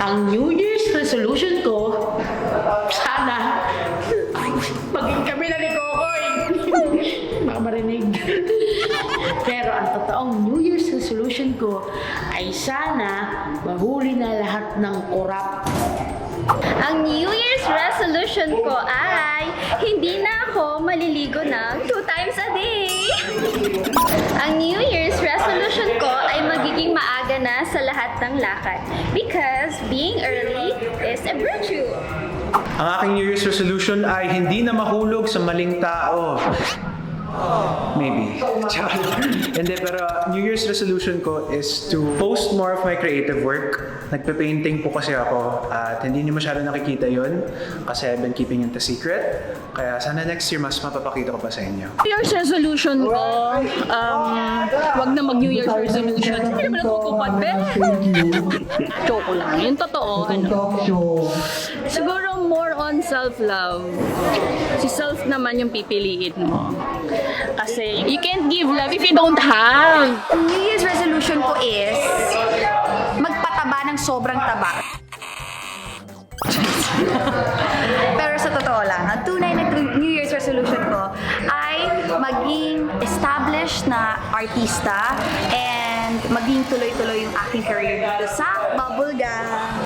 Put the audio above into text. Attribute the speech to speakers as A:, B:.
A: Ang New Year's resolution ko, sana maging kami na ni Kokoy. Baka marinig. Pero ang totoong New Year's resolution ko ay sana mahuli na lahat ng korap.
B: Ang New Year's resolution ko ay hindi na ako maliligo ng 2 times a day. Ang New Year's resolution ko ay magiging maaga na sa lahat ng lakad because being early is a virtue.
C: Ang aking New Year's resolution ay hindi na mahulog sa maling tao. Maybe. Hindi, pero New Year's resolution ko is to post more of my creative work. Nagpe-painting po kasi ako at hindi niyo masyado nakikita yun kasi I've been keeping it a secret. Kaya sana next year mas mapapakita ko pa sa inyo.
D: New Year's resolution ko, wag na mag-New Year's resolution. Hindi naman natutupad, be. Joke lang. Yung totoo, siguro more on self-love. Si self naman yung pipiliin mo. Kasi you can't give love if you don't have.
E: Ang New Year's resolution ko is magpataba ng sobrang taba. Pero sa totoo lang, ang tunay na New Year's resolution ko ay maging established na artista and maging tuloy-tuloy yung aking career dito sa bubblegum.